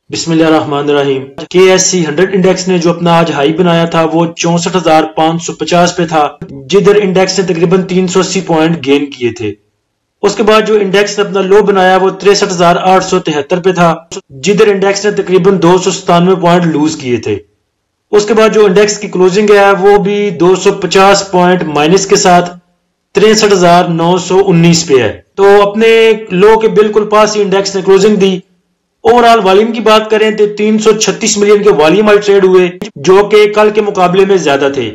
بسم اللہ الرحمن الرحیم۔ کے ایس سی 100 انڈیکس نے جو اپنا آج ہائی بنایا تھا وہ 64,550 پہ تھا، جدھر انڈیکس نے تقریباً 380 پوائنٹ گین کیے تھے۔ اس کے بعد جو انڈیکس نے اپنا لو بنایا وہ 63,873 پہ تھا، جدھر انڈیکس نے تقریباً 297 پوائنٹ لوز کیے تھے۔ اس کے بعد جو انڈیکس کی کلوزنگ ہے وہ بھی 250 پوائنٹ مائنس کے ساتھ 63,919 پہ ہے، تو اپنے لو کے بالکل پاس ہی انڈیکس نے کلوزنگ دی۔ اوورال والیوم کی بات کریں تو 336 ملین کے والیوم والے ٹریڈ ہوئے، جو کہ کل کے مقابلے میں زیادہ تھے۔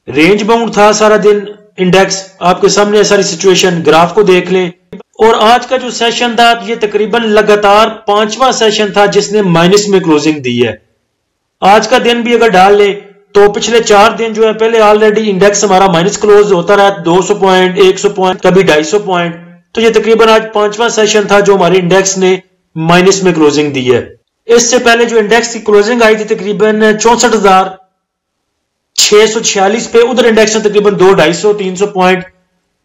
رینج باؤنڈ تھا سارا دن انڈیکس، آپ کے سامنے ساری سچویشن گراف کو دیکھ لیں۔ اور آج کا جو سیشن تھا یہ تقریباً لگاتار 5واں سیشن تھا جس نے مائنس میں کلوزنگ دی ہے۔ آج کا دن بھی اگر ڈال لیں تو پچھلے 4 دن جو ہے پہلے آلریڈی انڈیکس ہمارا مائنس کلوز ہوتا رہا 200 پوائنٹ 100 پوائنٹ کبھی 250 پوائنٹ، تو یہ تقریباً آج 5واں سیشن تھا جو ہمارے انڈیکس نے مائنس میں کلوزنگ دی ہے۔ اس سے پہلے جو انڈیکس کی کلوزنگ آئی تھی تقریباً 64,646 پہ، ادھر انڈیکس نے تقریباً 200-250-300 پوائنٹ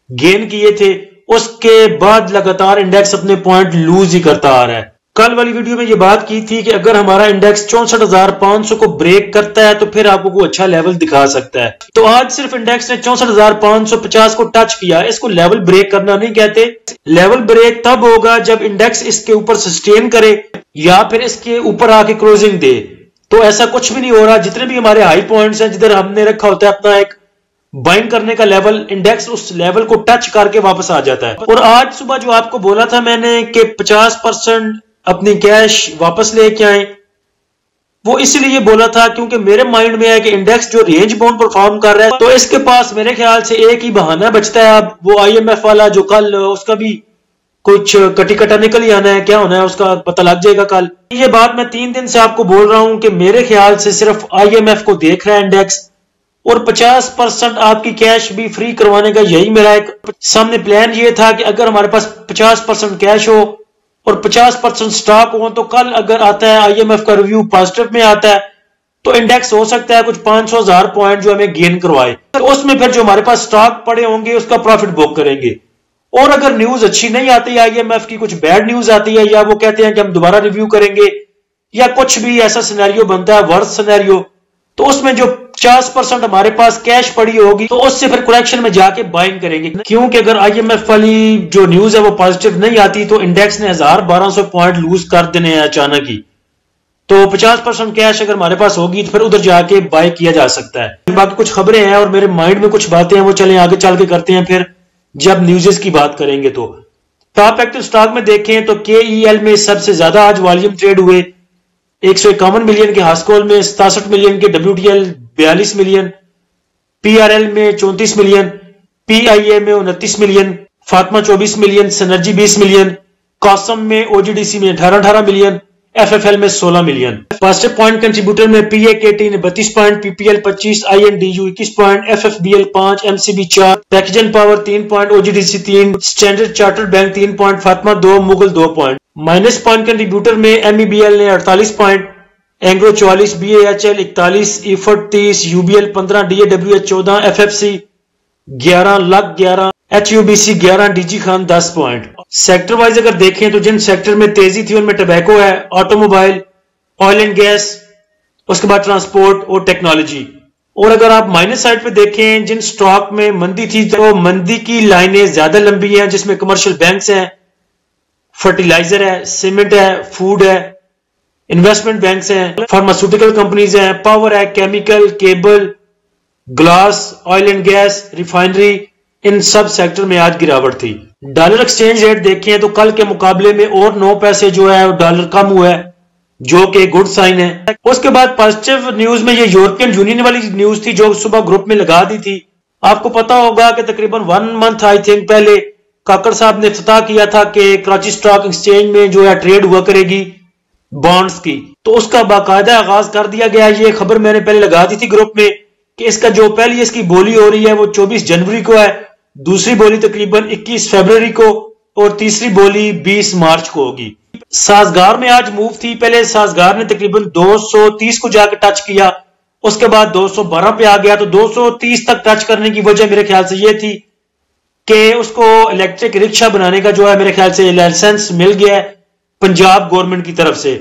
گین کیے تھے۔ اس کے بعد لگاتار انڈیکس اپنے پوائنٹ لوز ہی کرتا آ رہا ہے۔ کل والی ویڈیو میں یہ بات کی تھی کہ اگر ہمارا انڈیکس 64,500 کو بریک کرتا ہے تو پھر آپ کو کوئی اچھا لیول دکھا سکتا ہے، تو آج صرف انڈیکس نے 64,550 کو ٹچ کیا۔ اس کو لیول بریک کرنا نہیں کہتے، لیول بریک تب ہوگا جب انڈیکس اس کے اوپر سسٹین کرے یا پھر اس کے اوپر آ کے کلوزنگ دے، تو ایسا کچھ بھی نہیں ہو رہا۔ جتنے بھی ہمارے ہائی پوائنٹس ہیں جدھر ہم نے رکھا ہوتا ہے اپنا ایک بائنگ کرنے کا لیول، انڈیکس اس لیول کو ٹچ کر کے واپس آ جاتا ہے۔ اور آج صبح جو آپ کو بولا تھا میں نے کہ 50% اپنی کیش واپس لے کے آئیں، وہ اسی لیے بولا تھا کیونکہ میرے مائنڈ میں ہے کہ انڈیکس جو رینج باؤنڈ پرفارم کر رہا ہے تو اس کے پاس میرے خیال سے ایک ہی بہانہ بچتا ہے اب، وہ آئی ایم ایف والا جو کل اس کا بھی کچھ کٹی کٹا نکل ہی آنا ہے، کیا ہونا ہے اس کا پتہ لگ جائے گا کل۔ یہ بات میں 3 دن سے آپ کو بول رہا ہوں کہ میرے خیال سے صرف آئی ایم ایف کو دیکھ رہا ہے انڈیکس، اور 50% آپ کی کیش بھی فری کروانے کا یہی میرا ایک سامنے پلان یہ تھا کہ اگر ہمارے پاس 50% کیش ہو اور 50% سٹاک ہو تو کل اگر آتا ہے آئی ایم ایف کا ریویو پازیٹو میں آتا ہے تو انڈیکس ہو سکتا ہے کچھ 500,000 پوائنٹ جو ہمیں گین کروائے، تو اس میں پھر جو ہمارے پاس سٹاک پڑے ہوں گے اس کا پروفٹ بک کریں گے۔ اور اگر نیوز اچھی نہیں آتی آئی ایم ایف کی، کچھ بیڈ نیوز آتی ہے یا وہ کہتے ہیں کہ ہم دوبارہ ریویو کریں گے یا کچھ بھی ایسا سینیریو بنتا ہے ورس سینیریو، تو اس میں جو 50% ہمارے پاس کیش پڑی ہوگی تو اس سے پھر کریکشن میں جا کے بائنگ کریں گے، کیونکہ اگر آئی ایم ایف والی جو نیوز ہے وہ پازیٹو نہیں آتی تو انڈیکس نے 1,000-1,200 پوائنٹ لوز کر دینے ہیں اچانک ہی، تو 50% کیش اگر ہمارے پاس ہوگی تو پھر ادھر جا کے بائی کیا جا سکتا ہے۔ باقی کچھ خبریں ہیں اور میرے مائنڈ میں کچھ باتیں ہیں، وہ چلیں آگے چل کے کرتے ہیں پھر جب نیوزز کی بات کریں گے۔ تو ٹاپ ایکٹیو سٹاک میں دیکھیں تو کے ای ایل میں سب سے زیادہ آج والیوم ٹریڈ ہوئے، 151 ملین کے ہاسکول میں، 67 ملین کے W T L 42 million, P R L میں 34 ملین، پی آئی اے میں 29 million, Fatima 24 million, synergy 20 million, Qasim میں او جی ڈی سی میں 18 ملین، ایف ایف ایل میں 16 ملین۔ پازیٹو پوائنٹ کنٹریبیوٹر میں پی اے کے ٹی نے 32 point, P P L 25، I N D U 21 point, F F B L 5، M C B 4، پیکجن power 3 point, O G D C 3، standard chartered bank 3 point, Fatima 2، Mughal 2 point. Minus point contributor میں M E B L نے 48 point, Engro 44، B A H L 41، EFERT 30، U B L 15، D A W H 14، F F C 11، لگ 11، H U B C 11، D G Khan 10 point. Sector wise اگر دیکھیں تو جن sector میں تیزی تھی ان میں ٹبیکو ہے، automobile, oil and gas, اس کے بعد ٹرانسپورٹ اور ٹیکنالوجی۔ اور اگر آپ مائنس سائڈ پہ دیکھیں جن سٹاک میں مندی تھی تو مندی کی لائنیں زیادہ لمبی ہیں، جس میں کمرشل بینکس ہیں، فرٹیلائزر ہے، سیمنٹ ہے، فوڈ ہے، انویسٹمنٹ بینکس ہیں، فارماسیوٹیکل کمپنیز ہیں، پاور ہے، chemical, cable, glass, oil and gas, refinery, ان سب سیکٹر میں آج گراوٹ تھی۔ ڈالر ایکسچینج ریٹ دیکھیں تو کل کے مقابلے میں اور 9 پیسے جو ہے ڈالر کم ہوا ہے، جو کہ گڈ سائن ہے۔ اس کے بعد پازیٹو نیوز میں یہ یورپین یونین والی نیوز تھی جو صبح گروپ میں لگا دی تھی۔ آپ کو پتا ہوگا کہ تقریباً 1 منتھ آئی تھنک پہلے کاکڑ صاحب نے افتتاح کیا تھا کہ کراچی سٹاک ایکسچینج میں جو ہے ٹریڈ ہوا کرے گی بانڈز کی، تو اس کا باقاعدہ آغاز کر دیا گیا۔ یہ خبر میں نے پہلے لگا دی تھی گروپ میں کہ اس کا جو پہلی اس کی بولی ہو رہی ہے وہ 24 جنوری کو ہے، دوسری بولی تقریباً 21 فیبروری کو اور تیسری بولی 20 مارچ کو ہوگی۔ سازگار میں آج موو تھی، پہلے سازگار نے تقریباً 230 کو جا کے ٹچ کیا، اس کے بعد 212 پہ آ گیا، تو 230 تک ٹچ کرنے کی وجہ میرے خیال سے یہ تھی کہ اس کو الیکٹرک رکشہ بنانے کا جو ہے میرے خیال سے لائسنس مل گیا ہے پنجاب گورنمنٹ کی طرف سے۔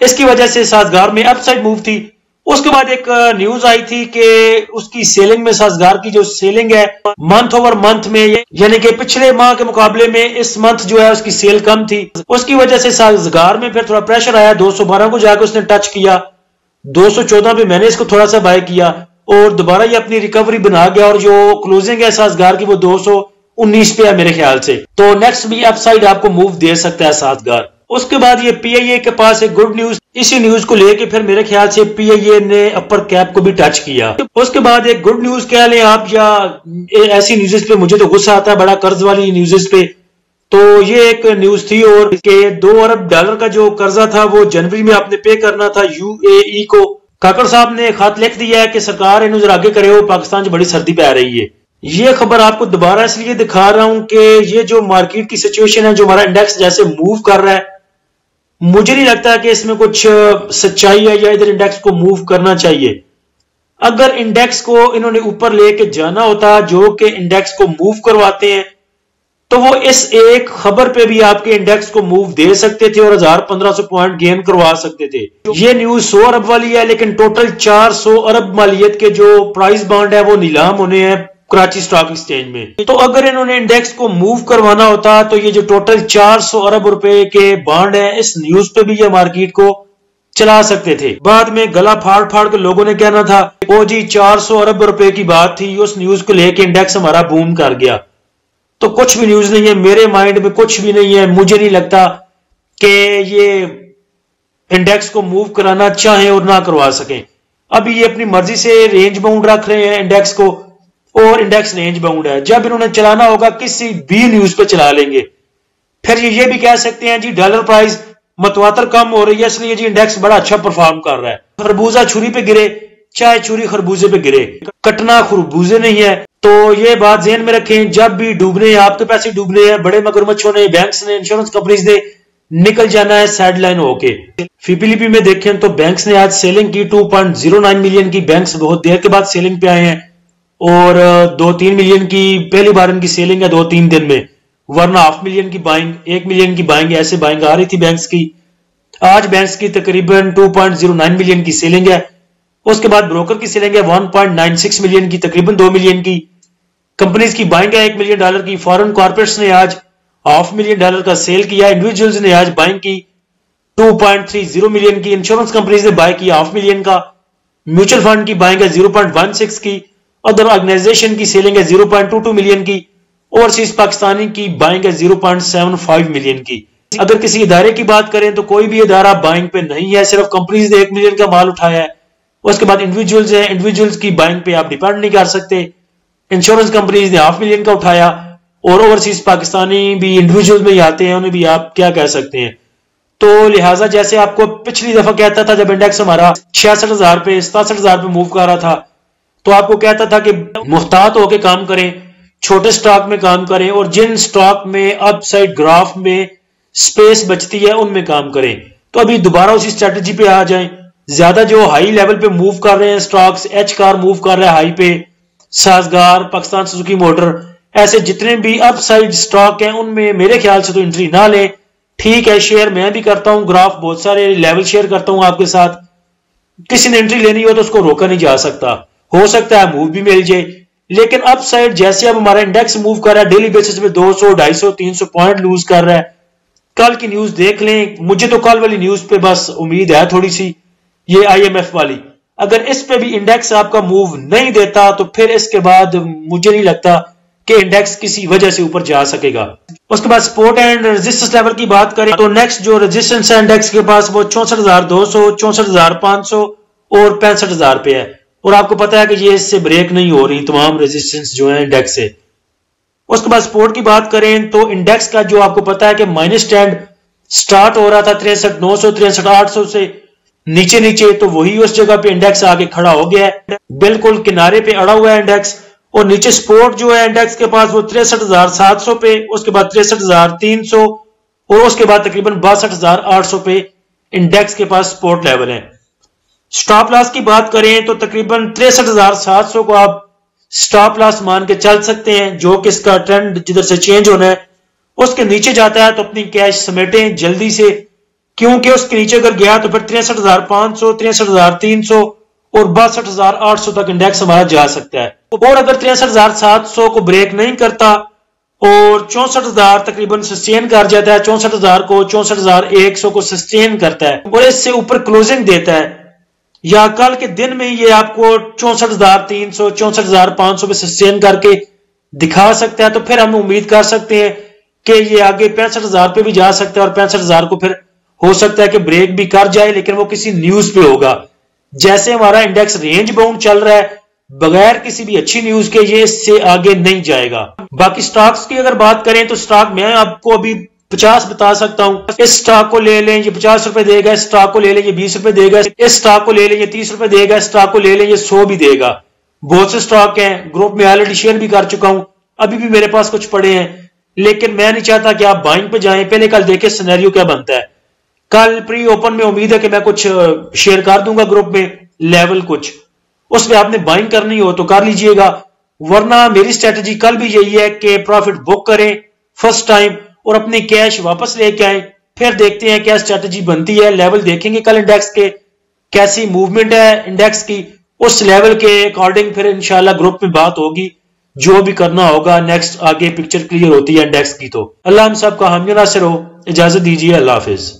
اس کی وجہ سے سازگار میں اپ سائڈ موو تھی. اس کے بعد ایک نیوز آئی تھی کہ اس کی سیلنگ میں سازگار کی جو سیلنگ ہے منتھ اوور منتھ میں، یعنی کہ پچھلے ماہ کے مقابلے میں اس منتھ جو ہے اس کی سیل کم تھی. اس کی وجہ سے سازگار میں پھر تھوڑا پریشر آیا، 212 کو جا کے اس نے ٹچ کیا، 214 پہ میں نے اس کو تھوڑا سا بائی کیا اور دوبارہ یہ اپنی ریکوری بنا گیا، اور جو کلوزنگ ہے سازگار کی وہ 219 پہ ہے میرے خیال سے. تو نیکسٹ بھی اپ سائڈ آپ کو موو دے سکتا ہے سازگار. اس کے بعد یہ پی آئی اے کے پاس ایک گڈ نیوز، اسی نیوز کو لے کے پھر میرے خیال سے پی آئی اے نے اپر کیپ کو بھی ٹچ کیا. اس کے بعد ایک گڈ نیوز کہہ لیں آپ یا ایسی نیوزز پہ مجھے تو غصہ آتا ہے بڑا، قرض والی نیوزز پہ. تو یہ ایک نیوز تھی اور کہ $2 ارب کا جو قرضہ تھا وہ جنوری میں آپ نے پے کرنا تھا یو اے ای کو. کاکڑ صاحب نے خط لکھ دیا ہے کہ سرکار انہوں ذرا آگے کرے ہو، پاکستان جو بڑی سردی پہ آ رہی ہے. یہ خبر آپ کو دوبارہ اس لیے دکھا رہا ہوں کہ یہ جو مارکیٹ کی سچویشن ہے، جو ہمارا انڈیکس جیسے موو کر رہا ہے، مجھے نہیں لگتا کہ اس میں کچھ سچائی ہے یا ادھر انڈیکس کو موو کرنا چاہیے. اگر انڈیکس کو انہوں نے اوپر لے کے جانا ہوتا جو کہ انڈیکس کو موو کرواتے ہیں، تو وہ اس ایک خبر پہ بھی آپ کے انڈیکس کو موو دے سکتے تھے اور 1500 پوائنٹ گین کروا سکتے تھے. یہ نیوز 100 ارب والی ہے، لیکن ٹوٹل 400 ارب مالیت کے جو پرائز بانڈ ہے وہ نیلام ہونے ہیں کراچی سٹاک ایکسچینج میں. تو اگر انہوں نے انڈیکس کو موو کروانا ہوتا تو یہ جو ٹوٹل 400 ارب روپے کے بانڈ ہیں، اس نیوز پہ بھی یہ مارکیٹ کو چلا سکتے تھے. بعد میں گلا پھاڑ پھاڑ کے لوگوں نے کہنا تھا وہ جی 400 ارب روپے کی بات تھی، اس نیوز کو لے کے انڈیکس ہمارا بوم کر گیا. تو کچھ بھی نیوز نہیں ہے، میرے مائنڈ میں کچھ بھی نہیں ہے. مجھے نہیں لگتا کہ یہ انڈیکس کو موو کرانا چاہیں اور نہ کروا سکیں. ابھی یہ اپنی مرضی سے رینج باؤنڈ رکھ رہے ہیں انڈیکس کو، اور انڈیکس رینج باؤنڈ ہے. جب انہوں نے چلانا ہوگا کسی بھی نیوز پہ چلا لیں گے. پھر یہ بھی کہہ سکتے ہیں جی ڈالر پرائز متواتر کم ہو رہی ہے اس لیے جی انڈیکس بڑا اچھا پرفارم کر رہا ہے. خربوزہ چھری پہ گرے چاہے چھری خربوزے پہ گرے، کٹنا خربوزے نہیں ہے. تو یہ بات ذہن میں رکھیں، جب بھی ڈوبنے ہیں آپ کے پیسے ڈوبنے ہیں، بڑے مگرمچھوں نے، بینکس نے، انشورنس کمپنیز نے نکل جانا ہے سائیڈ لائن ہو کے. فیبیلیپی میں دیکھیں تو بینکس نے آج سیلنگ کی 2.09 ملین کی. بینکس بہت دیر کے بعد سیلنگ پہ آئے ہیں اور 2-3 ملین کی پہلی بار ان کی سیلنگ ہے 2-3 دن میں، ورنہ 0.5 ملین کی بائنگ، 1 ملین کی بائنگ، ایسے بائنگ آ رہی تھی بینکس کی. آج بینکس کی تقریباً 2.09 ملین کی سیلنگ ہے. اس کے بعد بروکر کی سیلنگ ہے 1.96 ملین کی، تقریباً 2 ملین کی. کمپنیز کی بائنگ ہے $1 ملین کی. فارن کارپوریٹس نے آج $0.5 ملین کا سیل کیا. انڈیویجولز نے آج بائنگ کی 2.30 ملین کی. انشورنس کمپنیز نے بائی کی $0.5 ملین کا. میوچل فنڈ کی بائنگ ہے 0.16 کی. ادر آرگنائزیشن کی سیلنگ ہے 0.22 ملین کی. اوورسیز پاکستانی کی بائنگ ہے 0.75 ملین کی. اگر کسی ادارے کی بات کریں تو کوئی بھی ادارہ بائنگ پہ نہیں ہے، صرف کمپنیز نے $1 ملین کا مال اٹھایا ہے. اس کے بعد انڈیویجولز ہیں، انڈیویجولز کی بائنگ پہ آپ ڈیپینڈ نہیں کر سکتے. انشورنس کمپنیز نے $0.5 ملین کا اٹھایا، اور اوورسیز پاکستانی بھی انڈیویجولز میں ہی آتے ہیں، انہیں بھی آپ کیا کہہ سکتے ہیں. تو لہٰذا جیسے آپ کو پچھلی دفعہ کہتا تھا جب انڈیکس ہمارا 66,000 پہ 67,000 پہ موو کر رہا تھا، تو آپ کو کہتا تھا کہ محتاط ہو کے کام کریں، چھوٹے سٹاک میں کام کریں، اور جن سٹاک میں اپ سائڈ گراف میں سپیس بچتی ہے ان میں کام کریں. تو ابھی دوبارہ اسی اسٹریٹجی پہ آ جائیں. زیادہ جو ہائی لیول پہ موو کر رہے ہیں سٹاکس، ایچ کار موو کر رہا ہے ہائی پہ، سازگار، پاکستان سوزوکی موٹر، ایسے جتنے بھی اپ سائڈ سٹاک ہیں ان میں میرے خیال سے تو انٹری نہ لیں. ٹھیک ہے شیئر میں بھی کرتا ہوں، گراف بہت سارے لیول شیئر کرتا ہوں آپ کے ساتھ. کسی نے انٹری لینی ہو تو اس کو روکا نہیں جا سکتا، ہو سکتا ہے موو بھی مل جائے. لیکن اپ سائڈ جیسے اب ہمارا انڈیکس موو کر رہا ہے ڈیلی بیسس پہ 200 250 300 پوائنٹ لوز کر رہا ہے. کل کی نیوز دیکھ لیں. مجھے تو کل والی نیوز پہ بس امید ہے تھوڑی سی، یہ آئی ایم ایف والی. اگر اس پہ بھی انڈیکس آپ کا موو نہیں دیتا تو پھر اس کے بعد مجھے نہیں لگتا کہ انڈیکس کسی وجہ سے اوپر جا سکے گا. اس کے بعد سپورٹ اینڈ ریزسٹنس لیول کی بات کریں تو نیکسٹ جو ریزسٹنس ہے انڈیکس کے پاس وہ 64,200 64,500 اور 65,000 پہ ہے. اور آپ کو پتا ہے کہ یہ اس سے بریک نہیں ہو رہی تمام ریزسٹنس جو ہیں انڈیکس سے. اس کے بعد سپورٹ کی بات کریں تو انڈیکس کا جو آپ کو پتا ہے کہ مائنس ٹرینڈ سٹارٹ ہو رہا تھا 63,900 63,800 سے نیچے نیچے، تو وہی اس جگہ پہ انڈیکس آگے کھڑا ہو گیا ہے، بالکل کنارے پہ اڑا ہوا ہے انڈیکس. اور نیچے سپورٹ جو ہے انڈیکس کے پاس وہ 63,700 پہ، اس کے بعد 63,300 اور اس کے بعد تقریباً 62,800 پہ انڈیکس کے پاس سپورٹ لیول ہے. سٹاپ لاس کی بات کریں تو تقریباً 63,700 کو آپ سٹاپ لاس مان کے چل سکتے ہیں، جو کہ اس کا ٹرینڈ جدھر سے چینج ہونا ہے اس کے نیچے جاتا ہے تو اپنی کیش سمیٹیں جلدی سے. کیونکہ اس کے نیچے اگر گیا تو پھر 63,500 63,300 اور 62,800 تک انڈیکس ہمارا جا سکتا ہے. اور اگر 63,700 کو بریک نہیں کرتا اور 64,000 تقریباً سسٹین کر جاتا ہے، 64,000 کو 64,100 کو سسٹین کرتا ہے اور اس سے اوپر کلوزنگ دیتا ہے، یا کل کے دن میں یہ آپ کو 64,300 64,500 پہ سسٹین کر کے دکھا سکتا ہے، تو پھر ہم امید کر سکتے ہیں کہ یہ آگے 65,000 پہ بھی جا سکتا ہے، اور 65,000 کو پھر ہو سکتا ہے کہ بریک بھی کر جائے، لیکن وہ کسی نیوز پہ ہوگا. جیسے ہمارا انڈیکس رینج باؤنڈ چل رہا ہے بغیر کسی بھی اچھی نیوز کے، یہ اس سے آگے نہیں جائے گا. باقی سٹاکس کی اگر بات کریں تو سٹاک میں آپ کو ابھی 50 بتا سکتا ہوں. اس سٹاک کو لے لیں، یہ 50 روپے دے گا. اس سٹاک کو لے لیں، یہ 20 روپے دے گا. اس سٹاک کو لے لیں، یہ 30 روپے دے گا. اس سٹاک کو لے لیں، یہ 100 بھی دے گا. بہت سے سٹاک ہیں، گروپ میں آلریڈی شیئر بھی کر چکا ہوں، ابھی بھی میرے پاس کچھ پڑے ہیں، لیکن میں نہیں چاہتا کہ آپ بائنگ پہ جائیں. پہلے کل دیکھیں سینیریو کیا بنتا ہے. کل پری اوپن میں امید ہے کہ میں کچھ شیئر کر دوں گا گروپ میں لیول کچھ، اس میں آپ نے بائنگ کرنی ہو تو کر لیجئے گا، ورنہ میری سٹریٹجی کل بھی یہی ہے کہ پروفٹ بک کریں فرسٹ ٹائم اور اپنی کیش واپس لے کے آئیں. پھر دیکھتے ہیں کیا سٹریٹجی بنتی ہے. لیول دیکھیں گے کل انڈیکس کے کیسی موومنٹ ہے انڈیکس کی، اس لیول کے اکارڈنگ پھر انشاءاللہ گروپ میں بات ہوگی، جو بھی کرنا ہوگا نیکسٹ. آگے پکچر کلیئر ہوتی ہے انڈیکس کی. تو اللہ ہم سب کا حامی و ناصر ہو. اجازت دیجیے، اللہ حافظ.